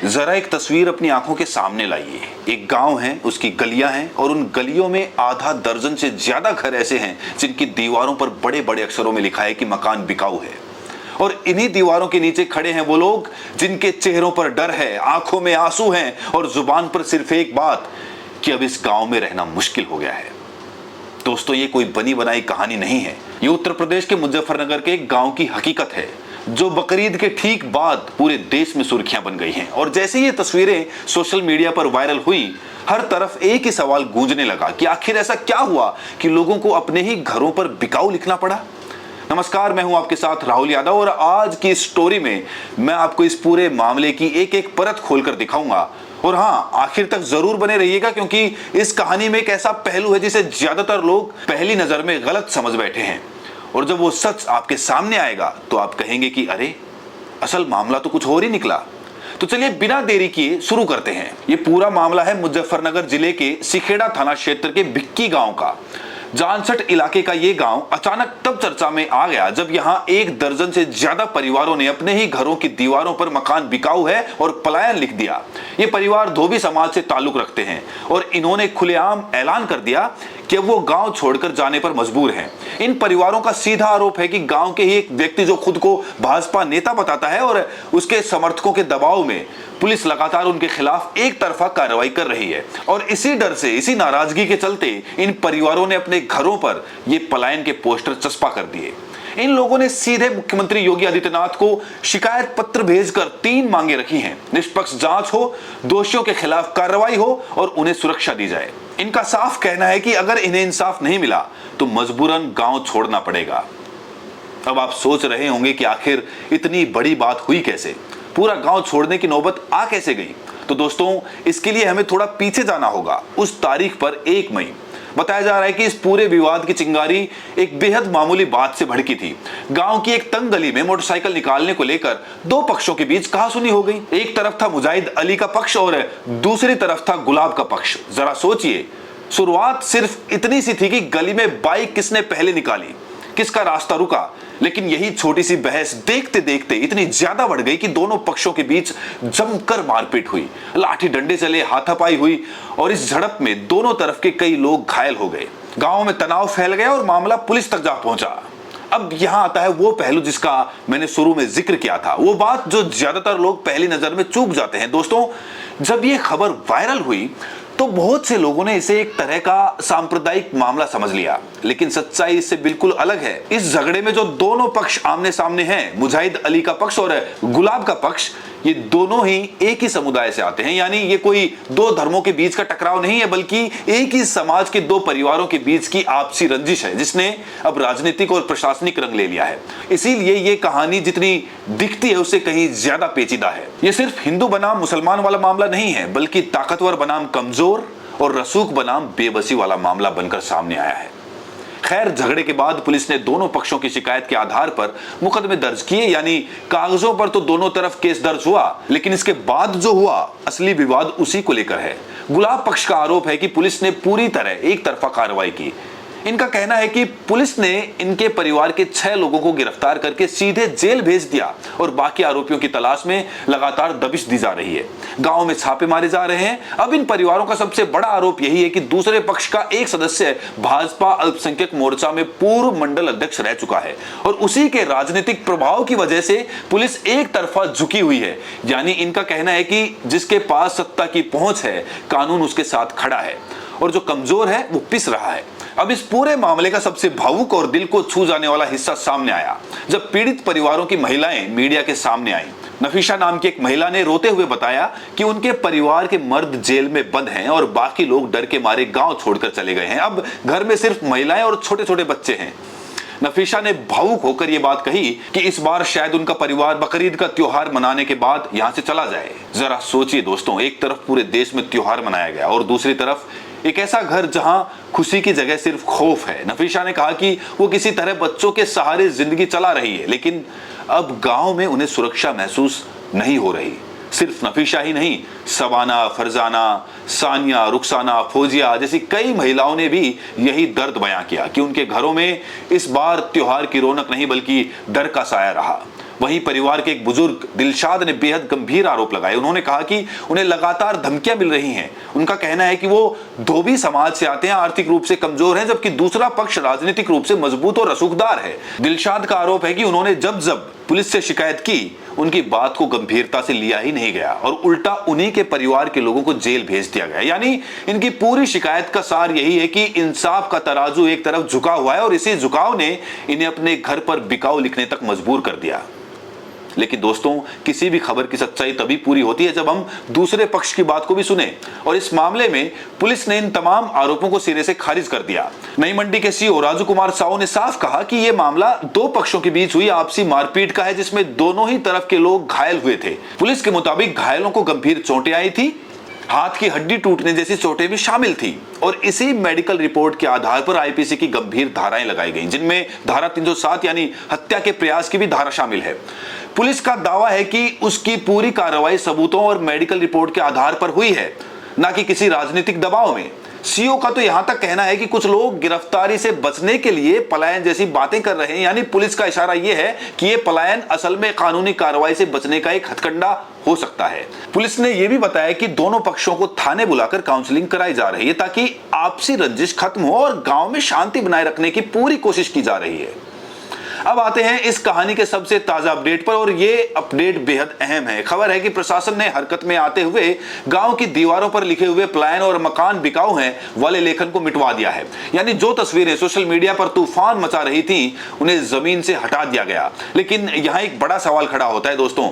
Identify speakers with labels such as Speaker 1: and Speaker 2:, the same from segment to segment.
Speaker 1: जरा एक तस्वीर अपनी आंखों के सामने लाइए। एक गांव है, उसकी गलियां हैं और उन गलियों में आधा दर्जन से ज्यादा घर ऐसे हैं जिनकी दीवारों पर बड़े बड़े अक्षरों में लिखा है कि मकान बिकाऊ है। और इन्हीं दीवारों के नीचे खड़े हैं वो लोग जिनके चेहरों पर डर है, आंखों में आंसू हैं और जुबान पर सिर्फ एक बात कि अब इस गांव में रहना मुश्किल हो गया है। दोस्तों, ये कोई बनी बनाई कहानी नहीं है। ये उत्तर प्रदेश के मुजफ्फरनगर के एक गांव की हकीकत है जो बकरीद के ठीक बाद पूरे देश में सुर्खियां बन गई हैं। और जैसे ये तस्वीरें सोशल मीडिया पर वायरल हुई, हर तरफ एक ही सवाल गूंजने लगा कि आखिर ऐसा क्या हुआ कि लोगों को अपने ही घरों पर बिकाऊ लिखना पड़ा। नमस्कार, मैं हूं आपके साथ राहुल यादव और आज की स्टोरी में मैं आपको इस पूरे मामले की एक एक परत खोलकर दिखाऊंगा। और हाँ, आखिर तक जरूर बने रहिएगा क्योंकि इस कहानी में एक ऐसा पहलू है जिसे ज्यादातर लोग पहली नजर में गलत समझ बैठे हैं। और जब वो सच आपके सामने आएगा तो आप कहेंगे कि अरे, असल मामला तो कुछ और ही निकला। तो चलिए बिना देरी किए शुरू करते हैं। ये पूरा मामला है मुजफ्फरनगर जिले के सिखेड़ा थाना क्षेत्र के भिक्की गांव का। जानसठ इलाके का ये गांव अचानक तब चर्चा में आ गया जब यहां एक दर्जन से ज्यादा परिवारों ने अपने ही घरों की दीवारों पर मकान बिकाऊ है और पलायन लिख दिया। ये परिवार धोबी समाज से ताल्लुक रखते हैं और इन्होंने खुलेआम ऐलान कर दिया कि वो गांव छोड़कर जाने पर मजबूर हैं। इन परिवारों का सीधा आरोप है कि गांव के ही एक व्यक्ति जो खुद को भाजपा नेता बताता है और उसके समर्थकों के दबाव में पुलिस लगातार उनके खिलाफ एक तरफा कार्रवाई कर रही है। और इसी डर से, इसी नाराजगी के चलते इन परिवारों ने अपने घरों पर ये पलायन के पोस्टर चस्पा कर दिए। इन लोगों ने सीधे मुख्यमंत्री योगी आदित्यनाथ को शिकायत पत्र भेजकर 3 मांगे रखी हैं। निष्पक्ष जांच हो, दोषियों के खिलाफ कार्रवाई हो और उन्हें सुरक्षा दी जाए। इनका साफ कहना है कि अगर इन्हें इंसाफ नहीं मिला तो मजबूरन गांव छोड़ना पड़ेगा। अब आप सोच रहे होंगे कि आखिर इतनी बड़ी बात हुई कैसे, पूरा गांव छोड़ने की नौबत आ कैसे गई। तो दोस्तों, इसके लिए हमें थोड़ा पीछे जाना होगा। उस तारीख पर 1 मई बताया जा रहा है कि इस पूरे विवाद की चिंगारी एक बेहद मामूली बात से भड़की थी। गांव की एक तंग गली में मोटरसाइकिल निकालने को लेकर 2 पक्षों के बीच कहासुनी हो गई। एक तरफ था मुजाहिद अली का पक्ष और दूसरी तरफ था गुलाब का पक्ष। जरा सोचिए, शुरुआत सिर्फ इतनी सी थी कि गली में बाइक किसने पहले निकाली, किसका रास्ता रुका। लेकिन यही छोटी सी बहस देखते देखते इतनी ज्यादा बढ़ गई कि दोनों पक्षों के बीच जमकर मारपीट हुई, लाठी डंडे चले, हाथापाई हुई और इस झड़प में दोनों तरफ के कई लोग घायल हो गए। गांव में तनाव फैल गया और मामला पुलिस तक जा पहुंचा। अब यहां आता है वो पहलू जिसका मैंने शुरू में जिक्र किया था, वो बात जो ज्यादातर लोग पहली नजर में चूक जाते हैं। दोस्तों, जब ये खबर वायरल हुई तो बहुत से लोगों ने इसे एक तरह का सांप्रदायिक मामला समझ लिया, लेकिन सच्चाई इससे बिल्कुल अलग है। इस झगड़े में जो दोनों पक्ष आमने सामने हैं, मुजाहिद अली का पक्ष और गुलाब का पक्ष, ये दोनों ही एक ही समुदाय से आते हैं। यानी ये कोई 2 धर्मों के बीच का टकराव नहीं है, बल्कि एक ही समाज के 2 परिवारों के बीच की आपसी रंजिश है जिसने अब राजनीतिक और प्रशासनिक रंग ले लिया है। इसीलिए ये कहानी जितनी दिखती है उससे कहीं ज्यादा पेचीदा है। ये सिर्फ हिंदू बनाम मुसलमान वाला मामला नहीं है, बल्कि ताकतवर बनाम कमजोर और रसूख बनाम बेबसी वाला मामला बनकर सामने आया है। खैर, झगड़े के बाद पुलिस ने दोनों पक्षों की शिकायत के आधार पर मुकदमे दर्ज किए। यानी कागजों पर तो दोनों तरफ केस दर्ज हुआ, लेकिन इसके बाद जो हुआ असली विवाद उसी को लेकर है। गुलाब पक्ष का आरोप है कि पुलिस ने पूरी तरह एक तरफा कार्रवाई की। इनका कहना है कि पुलिस ने इनके परिवार के 6 लोगों को गिरफ्तार करके सीधे जेल भेज दिया और बाकी आरोपियों की तलाश में लगातार दबिश दी जा रही है। गांव में छापे मारे जा रहे हैं। अब इन परिवारों का सबसे बड़ा आरोप यही है कि दूसरे पक्ष का एक सदस्य भाजपा अल्पसंख्यक मोर्चा में पूर्व मंडल अध्यक्ष रह चुका है और उसी के राजनीतिक प्रभाव की वजह से पुलिस एक तरफा झुकी हुई है। यानी इनका कहना है कि जिसके पास सत्ता की पहुंच है, कानून उसके साथ खड़ा है और जो कमजोर है वो पिस रहा है। अब इस पूरे मामले का सबसे भावुक और दिल को छू जाने वाला हिस्सा सामने आया जब पीड़ित परिवारों की महिलाएं मीडिया के सामने आईं। नफीशा नाम की एक महिला ने रोते हुए बताया कि उनके परिवार के मर्द जेल में बंद हैं और बाकी लोग डर के मारे गांव छोड़कर चले गए हैं। अब घर में सिर्फ महिलाएं और छोटे छोटे बच्चे हैं। नफीशा ने भावुक होकर यह बात कही कि इस बार शायद उनका परिवार बकरीद का त्योहार मनाने के बाद यहां से चला जाए। जरा सोचिए दोस्तों, एक तरफ पूरे देश में त्योहार मनाया गया और दूसरी तरफ एक ऐसा घर जहां खुशी की जगह सिर्फ खौफ है। नफीशा ने कहा कि वो किसी तरह बच्चों के सहारे जिंदगी चला रही है, लेकिन अब गांव में उन्हें सुरक्षा महसूस नहीं हो रही। सिर्फ नफीशा ही नहीं, सबाना, फरजाना, सानिया, रुखसाना, फौजिया जैसी कई महिलाओं ने भी यही दर्द बयां किया कि उनके घरों में इस बार त्योहार की रौनक नहीं बल्कि डर का साया रहा। वहीं परिवार के एक बुजुर्ग दिलशाद ने बेहद गंभीर आरोप लगाए। उन्होंने कहा कि उन्हें लगातार धमकियां मिल रही हैं। उनका कहना है कि वो धोबी समाज से आते हैं, आर्थिक रूप से कमजोर हैं, जबकि दूसरा पक्ष राजनीतिक रूप से मजबूत और रसूखदार है। दिलशाद का आरोप है कि उन्होंने जब पुलिस से शिकायत की, उनकी बात को गंभीरता से लिया ही नहीं गया और उल्टा उन्हीं के परिवार के लोगों को जेल भेज दिया गया। यानी इनकी पूरी शिकायत का सार यही है कि इंसाफ का तराजू एक तरफ झुका हुआ है और इसी झुकाव ने इन्हें अपने घर पर बिकाऊ लिखने तक मजबूर कर दिया। लेकिन दोस्तों, किसी भी खबर की सच्चाई तभी पूरी होती है जब हम दूसरे पक्ष की बात को भी सुने, और इस मामले में पुलिस ने इन तमाम आरोपों को सिरे से खारिज कर दिया। नई मंडी के सीओ राजू कुमार साहू ने साफ कहा कि यह मामला दो पक्षों के बीच हुई आपसी मारपीट का है, जिसमें दोनों ही तरफ के लोग घायल हुए थे। पुलिस के मुताबिक घायलों को गंभीर चोटें आई थी, हाथ की हड्डी टूटने जैसी चोटें भी शामिल थी, और इसी मेडिकल रिपोर्ट के आधार पर आईपीसी की गंभीर धाराएं लगाई गईं, जिनमें धारा 307 यानी हत्या के प्रयास की भी धारा शामिल है। पुलिस का दावा है कि उसकी पूरी कार्रवाई सबूतों और मेडिकल रिपोर्ट के आधार पर हुई है, न कि किसी राजनीतिक दबाव में। सीओ का तो यहां तक कहना है कि कुछ लोग गिरफ्तारी से बचने के लिए पलायन जैसी बातें कर रहे हैं। यानी पुलिस का इशारा यह है कि यह पलायन असल में कानूनी कार्रवाई से बचने का एक हथकंडा हो सकता है। पुलिस ने यह भी बताया कि दोनों पक्षों को थाने बुलाकर काउंसलिंग कराई जा रही है, ताकि आपसी रंजिश खत्म हो और गांव में शांति बनाए रखने की पूरी कोशिश की जा रही है। अब आते हैं इस कहानी के सबसे ताजा अपडेट पर, और ये अपडेट बेहद अहम है। खबर है कि प्रशासन ने हरकत में आते हुए गांव की दीवारों पर लिखे हुए पलायन और मकान बिकाऊ हैं वाले लेखन को मिटवा दिया है। यानी जो तस्वीरें सोशल मीडिया पर तूफान मचा रही थी, उन्हें जमीन से हटा दिया गया। लेकिन यहां एक बड़ा सवाल खड़ा होता है दोस्तों,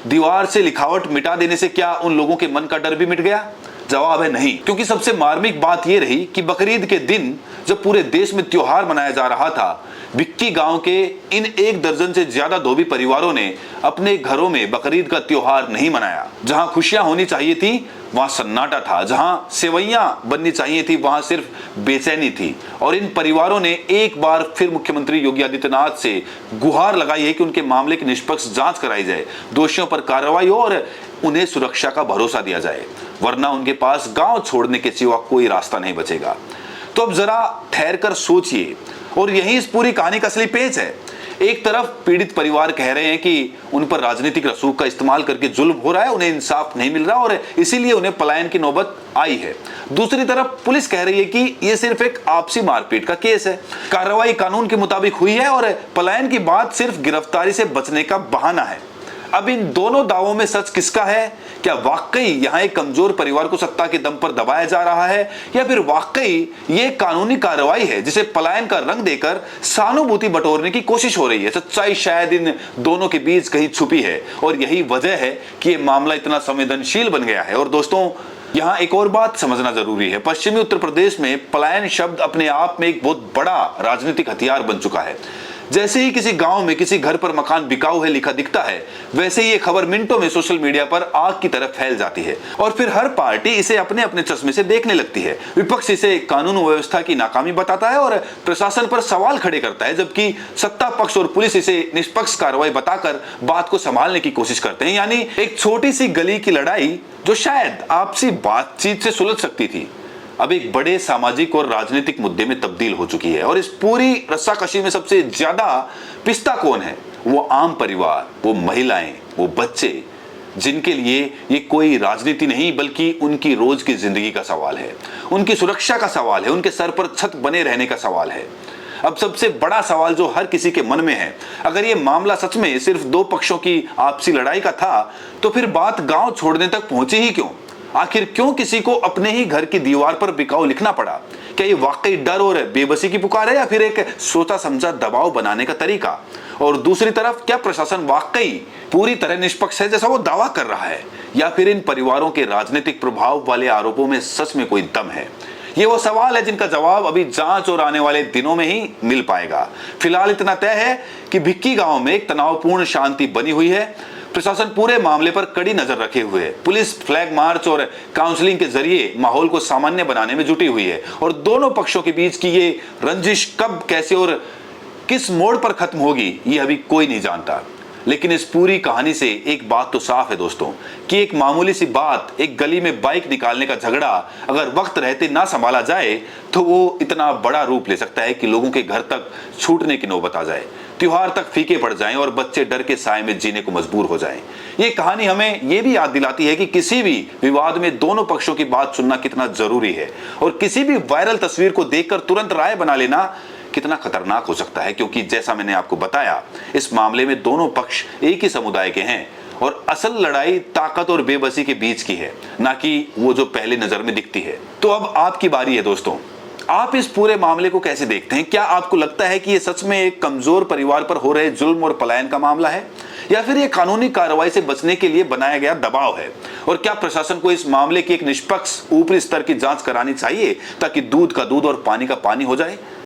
Speaker 1: दीवार से लिखावट मिटा देने से क्या उन लोगों के मन का डर भी मिट गया? जवाब है नहीं, क्योंकि सबसे मार्मिक बात यह रही कि बकरीद के दिन जब पूरे देश में त्योहार मनाया जा रहा था, भिक्की गांव के इन 1 दर्जन से ज्यादा धोबी परिवारों ने अपने घरों में बकरीद का त्योहार नहीं मनाया। जहां खुशियां होनी चाहिए थी वहां सन्नाटा था, जहां सेवैयां बननी चाहिए थी वहां सिर्फ बेचैनी थी। और इन परिवारों ने एक बार फिर मुख्यमंत्री योगी आदित्यनाथ से गुहार लगाई है कि उनके मामले की निष्पक्ष जांच कराई जाए, दोषियों पर कार्रवाई हो और उन्हें सुरक्षा का भरोसा दिया जाए, वरना उनके पास गांव छोड़ने के सिवा कोई रास्ता नहीं बचेगा। तो अब जरा ठहर कर सोचिए, और यही इस पूरी कहानी का असली पेच है। एक तरफ पीड़ित परिवार कह रहे हैं कि उन पर राजनीतिक रसूख का इस्तेमाल करके जुल्म हो रहा है, उन्हें इंसाफ नहीं मिल रहा और इसीलिए उन्हें पलायन की नौबत आई है। दूसरी तरफ पुलिस कह रही है कि यह सिर्फ एक आपसी मारपीट का केस है, कार्रवाई कानून के मुताबिक हुई है और पलायन की बात सिर्फ गिरफ्तारी से बचने का बहाना है। अब इन दोनों दावों में सच किसका है? क्या वाकई यहां एक कमजोर परिवार को सत्ता के दम पर दबाया जा रहा है, या फिर वाकई ये कानूनी कार्रवाई है जिसे पलायन का रंग देकर सहानुभूति बटोरने की कोशिश हो रही है? सच्चाई शायद इन दोनों के बीच कहीं छुपी है, और यही वजह है कि ये मामला इतना संवेदनशील बन गया है। और दोस्तों, यहां एक और बात समझना जरूरी है। पश्चिमी उत्तर प्रदेश में पलायन शब्द अपने आप में एक बहुत बड़ा राजनीतिक हथियार बन चुका है। जैसे ही किसी गांव में किसी घर पर मकान बिकाऊ है लिखा दिखता है, वैसे ही ये खबर मिनटों में सोशल मीडिया पर आग की तरफ फैल जाती है, और फिर हर पार्टी इसे अपने अपने चश्मे से देखने लगती है। विपक्ष इसे कानून व्यवस्था की नाकामी बताता है और प्रशासन पर सवाल खड़े करता है, जबकि सत्ता पक्ष और पुलिस इसे निष्पक्ष कार्रवाई बताकर बात को संभालने की कोशिश करते हैं। यानी एक छोटी सी गली की लड़ाई जो शायद आपसी बातचीत से सुलझ सकती थी, अब एक बड़े सामाजिक और राजनीतिक मुद्दे में तब्दील हो चुकी है। और इस पूरी रस्साकशी में सबसे ज्यादा पिस्ता कौन है? वो आम परिवार, वो महिलाएं, वो बच्चे, जिनके लिए ये कोई राजनीति नहीं बल्कि उनकी रोज की जिंदगी का सवाल है, उनकी सुरक्षा का सवाल है, उनके सर पर छत बने रहने का सवाल है। अब सबसे बड़ा सवाल जो हर किसी के मन में है, अगर ये मामला सच में सिर्फ दो पक्षों की आपसी लड़ाई का था, तो फिर बात गांव छोड़ने तक पहुंची ही क्यों? आखिर क्यों किसी को अपने ही घर की दीवार पर बिकाऊ लिखना पड़ा? क्या ये वाकई डर और बेबसी की पुकार है, या फिर एक सोचा समझा दबाव बनाने का तरीका? और दूसरी तरफ, क्या प्रशासन वाकई पूरी तरह निष्पक्ष है जैसा वो दावा कर रहा है, या फिर इन परिवारों के राजनीतिक प्रभाव वाले आरोपों में सच में कोई दम है? ये वो सवाल है जिनका जवाब अभी जांच और आने वाले दिनों में ही मिल पाएगा। फिलहाल इतना तय है कि भिक्की गांव में एक तनावपूर्ण शांति बनी हुई है। प्रशासन पूरे मामले पर कड़ी नजर रखे हुए है। पुलिस फ्लैग मार्च और काउंसलिंग के जरिए माहौल को सामान्य बनाने में जुटी हुई है, और दोनों पक्षों के बीच की ये रंजिश कब, कैसे और किस मोड़ पर खत्म होगी, ये अभी कोई नहीं जानता। लेकिन इस पूरी कहानी से एक बात तो साफ है दोस्तों, कि एक मामूली सी बात, एक गली में बाइक निकालने का झगड़ा अगर वक्त रहते ना संभाला जाए तो वो इतना बड़ा रूप ले सकता है कि लोगों के घर तक छूटने की नौबत आ जाए। त्योहार तक फीके पड़ जाएं और बच्चे डर के साए में जीने को मजबूर हो जाएं। ये कहानी हमें ये भी याद दिलाती है कि किसी भी विवाद में दोनों पक्षों की बात सुनना कितना जरूरी है और किसी भी वायरल तस्वीर को देखकर तुरंत राय बना लेना कितना खतरनाक हो सकता है, क्योंकि जैसा मैंने आपको बताया इस मामले में दोनों पक्ष एक ही समुदाय के हैं और असल लड़ाई ताकत और बेबसी के बीच की है, ना कि वो जो पहली नजर में दिखती है। तो अब आपकी बारी है दोस्तों, आप इस पूरे मामले को कैसे देखते हैं? क्या आपको लगता है कि ये सच में एक कमजोर परिवार पर हो रहे जुल्म और पलायन का मामला है, या फिर ये कानूनी कार्रवाई से बचने के लिए बनाया गया दबाव है? और क्या प्रशासन को इस मामले की एक निष्पक्ष ऊपरी स्तर की जांच करानी चाहिए ताकि दूध का दूध और पानी का पानी हो जाए?